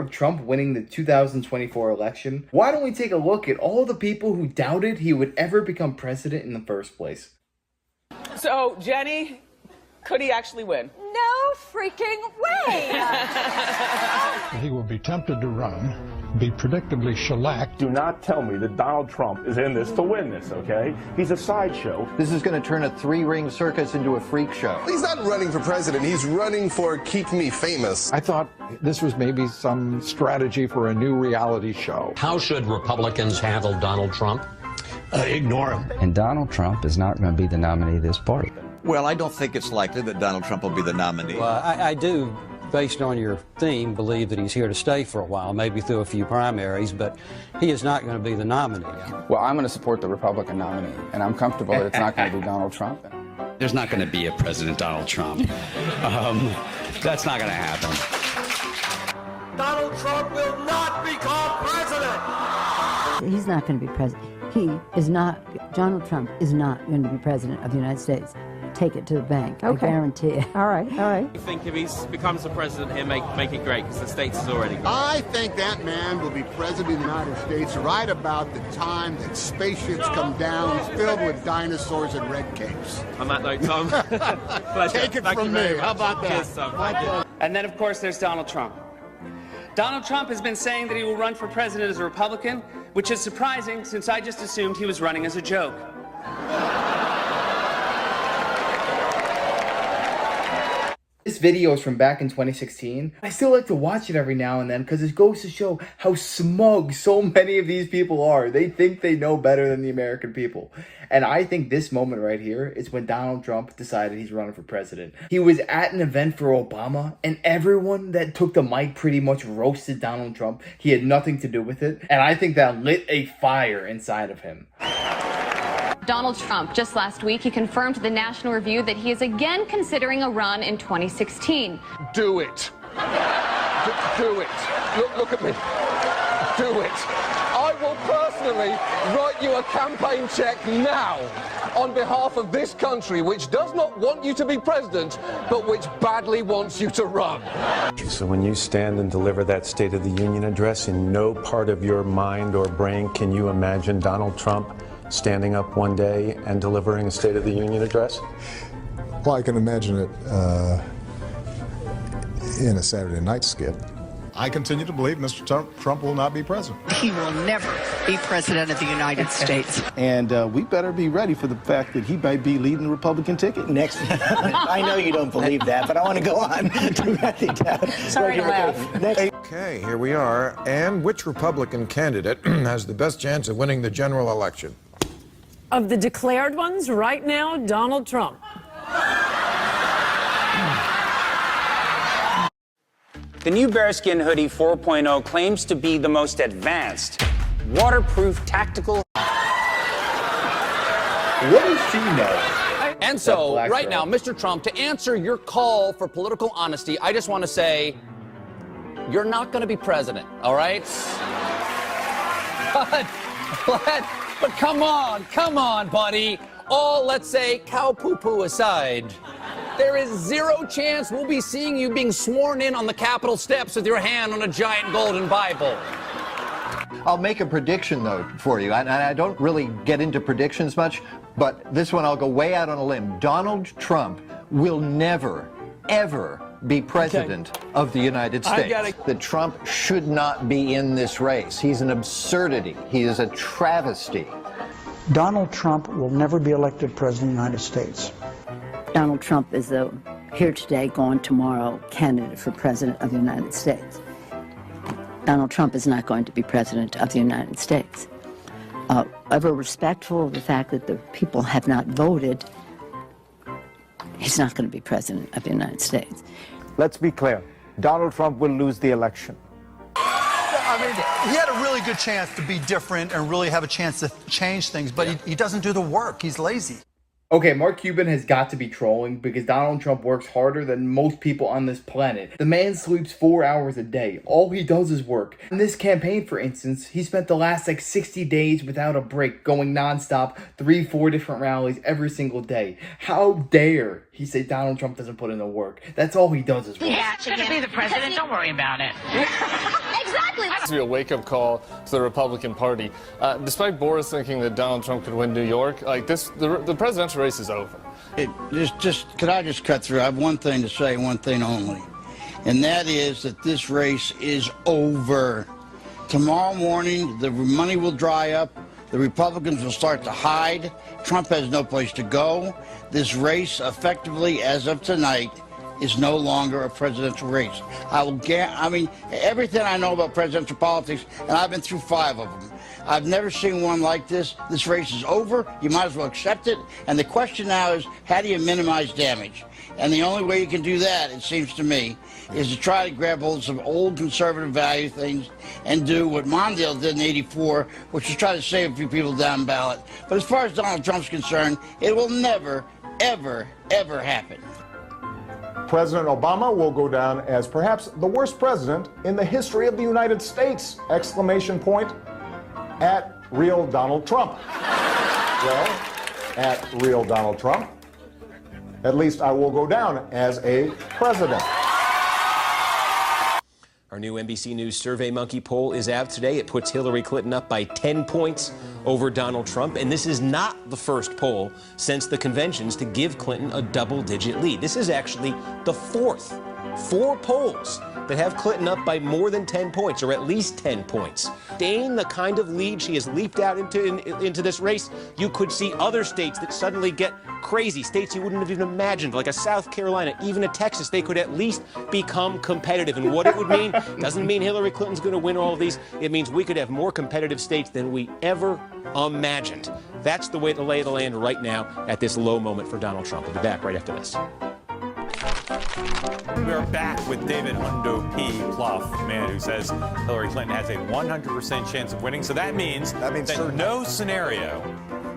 of Trump winning the 2024 election, why don't we take a look at all the people who doubted he would ever become president in the first place? So, Jenny, could he actually win? No freaking way! He will be tempted to run, be predictably shellacked. Do not tell me that Donald Trump is in this to win this, okay? He's a sideshow. This is going to turn a three-ring circus into a freak show. He's not running for president. He's running for Keep Me Famous. I thought this was maybe some strategy for a new reality show. How should Republicans handle Donald Trump? Ignore him. And Donald Trump is not going to be the nominee of this party. Well, I don't think it's likely that Donald Trump will be the nominee. Well, I do, based on your theme, believe that he's here to stay for a while, maybe through a few primaries, but he is not going to be the nominee. Well, I'm going to support the Republican nominee, and I'm comfortable that it's not going to be Donald Trump. There's not going to be a President Donald Trump. That's not going to happen. Donald Trump will not become president! He's not going to be president. Donald Trump is not going to be president of the United States. Take it to the bank. Okay. I guarantee it. All right. I think if he becomes the president, he'll make it great, because the states is already great. I think that man will be president of the United States right about the time that spaceships come down filled with dinosaurs and red capes. On that note, Tom, Take it from me. How about that? Cheers, Tom. And then, of course, there's Donald Trump. Donald Trump has been saying that he will run for president as a Republican, which is surprising since I just assumed he was running as a joke. This video is from back in 2016. I still like to watch it every now and then because it goes to show how smug so many of these people are. They think they know better than the American people. And I think this moment right here is when Donald Trump decided he's running for president. He was at an event for Obama, and everyone that took the mic pretty much roasted Donald Trump. He had nothing to do with it. And I think that lit a fire inside of him. Donald Trump, just last week, he confirmed to the National Review that he is again considering a run in 2016. Do it. Do it. Look at me. Do it. I will personally write you a campaign check now on behalf of this country, which does not want you to be president, but which badly wants you to run. So when you stand and deliver that State of the Union address, in no part of your mind or brain can you imagine Donald Trump standing up one day and delivering a State of the Union address? Well, I can imagine it in a Saturday night skit. I continue to believe Mr. Trump will not be president. He will never be president of the United States. And we better be ready for the fact that he might be leading the Republican ticket next. I know you don't believe that, but I want to go on. Sorry to laugh. Okay, here we are. And which Republican candidate has the best chance of winning the general election? Of the declared ones, right now, Donald Trump. The new bearskin hoodie 4.0 claims to be the most advanced, waterproof, tactical. What does she know? And so, right now, Mr. Trump, to answer your call for political honesty, I just want to say, you're not going to be president, all right? But come on, buddy. All, let's say, cow poo-poo aside, there is zero chance we'll be seeing you being sworn in on the Capitol steps with your hand on a giant golden Bible. I'll make a prediction, though, for you. And I don't really get into predictions much, but this one I'll go way out on a limb. Donald Trump will never, ever be president of the United States. That Trump should not be in this race. He's an absurdity. He is a travesty. Donald Trump will never be elected president of the United States. Donald Trump is a here today, gone tomorrow candidate for president of the United States. Donald Trump is not going to be president of the United States. Ever respectful of the fact that the people have not voted, he's not going to be president of the United States. Let's be clear. Donald Trump will lose the election. I mean, he had a really good chance to be different and really have a chance to change things, but he doesn't do the work. He's lazy. Okay, Mark Cuban has got to be trolling because Donald Trump works harder than most people on this planet. The man sleeps 4 hours a day. All he does is work. In this campaign, for instance, he spent the last 60 days without a break, going nonstop, 3-4 different rallies every single day. How dare he say Donald Trump doesn't put in the work? That's all he does is work. Yeah, he's going to be the president. Don't worry about it. to be a wake-up call to the Republican Party. Despite Boris thinking that Donald Trump could win New York, like this, the presidential race is over. Could I just cut through? I have one thing to say, one thing only, and that is that this race is over. Tomorrow morning, the money will dry up. The Republicans will start to hide. Trump has no place to go. This race, effectively, as of tonight, is no longer a presidential race. I mean, everything I know about presidential politics, and I've been through 5 of them, I've never seen one like this. This race is over. You might as well accept it. And the question now is, how do you minimize damage? And the only way you can do that, it seems to me, is to try to grab hold of some old conservative value things and do what Mondale did in '84, which is try to save a few people down ballot. But as far as Donald Trump's concerned, it will never, ever, ever happen. President Obama will go down as perhaps the worst president in the history of the United States! Exclamation point at real Donald Trump. Well, at real Donald Trump, at least I will go down as a president. Our new NBC News SurveyMonkey poll is out today. It puts Hillary Clinton up by 10 points over Donald Trump. And this is not the first poll since the conventions to give Clinton a double-digit lead. This is actually the fourth. 4 polls that have Clinton up by more than 10 points, or at least 10 points. Staying the kind of lead she has leaped out into this race, you could see other states that suddenly get crazy, states you wouldn't have even imagined, like a South Carolina, even a Texas. They could at least become competitive. And what it would mean doesn't mean Hillary Clinton's going to win all of these. It means we could have more competitive states than we ever imagined. That's the way the lay of the land right now at this low moment for Donald Trump. We'll be back right after this. We are back with David Hundo P. Plouffe, man who says Hillary Clinton has a 100% chance of winning. So that means that no scenario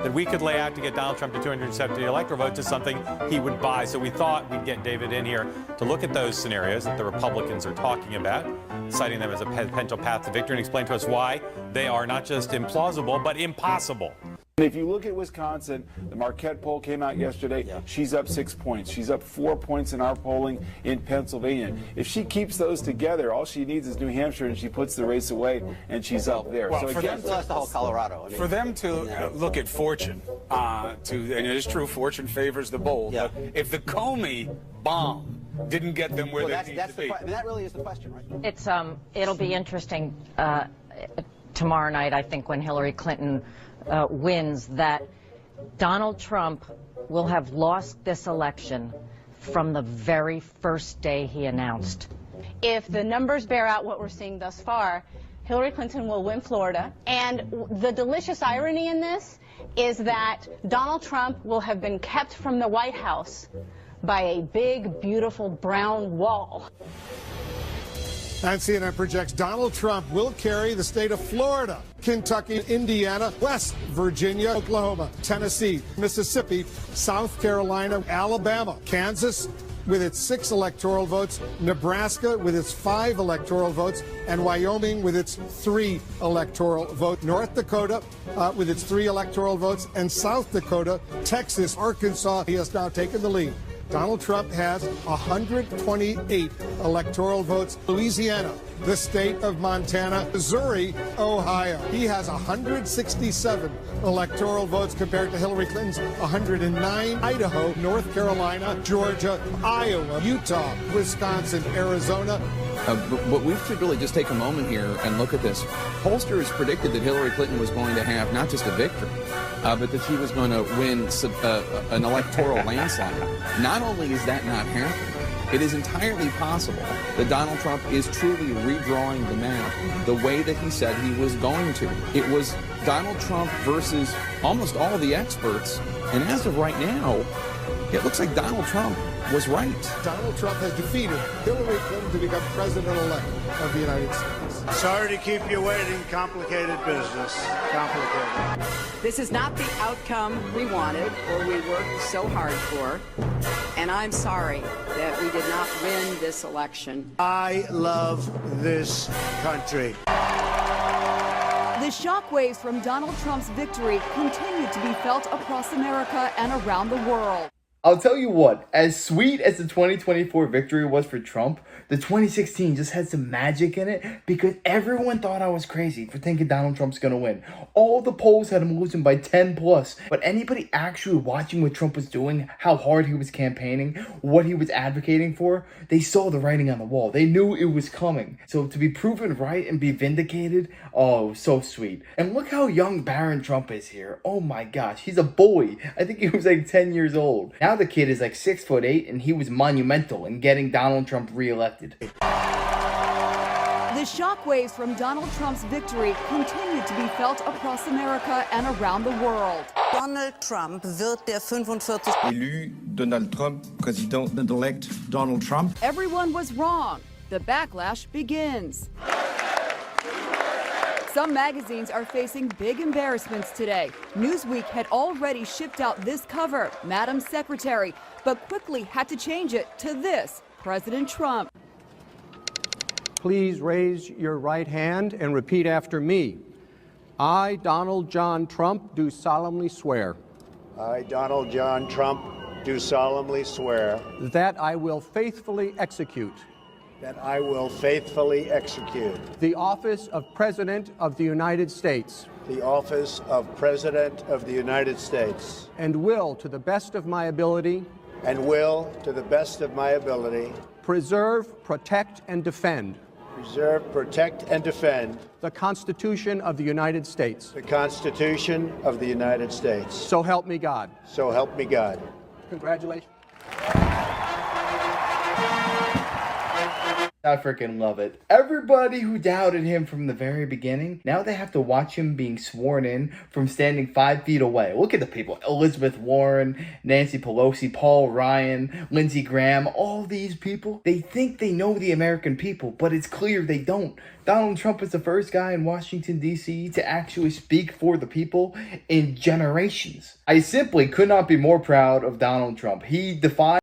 that we could lay out to get Donald Trump to 270 electoral votes is something he would buy. So we thought we'd get David in here to look at those scenarios that the Republicans are talking about, citing them as a potential path to victory, and explain to us why they are not just implausible, but impossible. If you look at Wisconsin, the Marquette poll came out yesterday. She's up 6 points. She's up 4 points in our polling in Pennsylvania. If she keeps those together, all she needs is New Hampshire, and she puts the race away, and she's up there. Well, so for again, them, the whole Colorado. For them to look at fortune, and it is true, fortune favors the bold. But if the Comey bomb didn't get them where they need to be, that really is the question, right? It'll be interesting tomorrow night, I think, when Hillary Clinton wins, that Donald Trump will have lost this election from the very first day he announced. If the numbers bear out what we're seeing thus far, Hillary Clinton will win Florida. And the delicious irony in this is that Donald Trump will have been kept from the White House by a big, beautiful brown wall. And CNN projects Donald Trump will carry the state of Florida, Kentucky, Indiana, West Virginia, Oklahoma, Tennessee, Mississippi, South Carolina, Alabama, Kansas with its 6 electoral votes, Nebraska with its 5 electoral votes, and Wyoming with its 3 electoral votes, North Dakota with its 3 electoral votes, and South Dakota, Texas, Arkansas. He has now taken the lead. Donald Trump has 128 electoral votes. Louisiana, the state of Montana, Missouri, Ohio. He has 167 electoral votes compared to Hillary Clinton's 109. Idaho, North Carolina, Georgia, Iowa, Utah, Wisconsin, Arizona. But we should really just take a moment here and look at this. Pollsters predicted that Hillary Clinton was going to have not just a victory, but that she was going to win an electoral landslide. Not only is that not happening, it is entirely possible that Donald Trump is truly redrawing the map the way that he said he was going to. It was Donald Trump versus almost all the experts, and as of right now, it looks like Donald Trump was right. Donald Trump has defeated Hillary Clinton to become president-elect of the United States. Sorry to keep you waiting. Complicated business. Complicated. This is not the outcome we wanted or we worked so hard for. And I'm sorry that we did not win this election. I love this country. The shockwaves from Donald Trump's victory continue to be felt across America and around the world. I'll tell you what, as sweet as the 2024 victory was for Trump, the 2016 just had some magic in it because everyone thought I was crazy for thinking Donald Trump's gonna win. All the polls had him losing by 10 plus, but anybody actually watching what Trump was doing, how hard he was campaigning, what he was advocating for, they saw the writing on the wall. They knew it was coming. So to be proven right and be vindicated, oh, so sweet. And look how young Barron Trump is here. Oh my gosh, he's a boy. I think he was like 10 years old. Now the kid is like 6'8" and he was monumental in getting Donald Trump reelected. The shockwaves from Donald Trump's victory continue to be felt across America and around the world. Donald Trump wird der 45. Élu Donald Trump, President-elect Donald Trump. Everyone was wrong. The backlash begins. Some magazines are facing big embarrassments today. Newsweek had already shipped out this cover, Madam Secretary, but quickly had to change it to this, President Trump. Please raise your right hand and repeat after me. I, Donald John Trump, do solemnly swear. I, Donald John Trump, do solemnly swear. That I will faithfully execute. That I will faithfully execute. The office of President of the United States. The office of President of the United States. And will, to the best of my ability. And will, to the best of my ability. Preserve, protect, and defend. Preserve, protect, and defend. The Constitution of the United States. The Constitution of the United States. So help me God. So help me God. Congratulations. I freaking love it. Everybody who doubted him from the very beginning, now they have to watch him being sworn in from standing 5 feet away. Look at the people. Elizabeth Warren, Nancy Pelosi, Paul Ryan, Lindsey Graham, all these people. They think they know the American people, but it's clear they don't. Donald Trump is the first guy in Washington, D.C. to actually speak for the people in generations. I simply could not be more proud of Donald Trump. He defied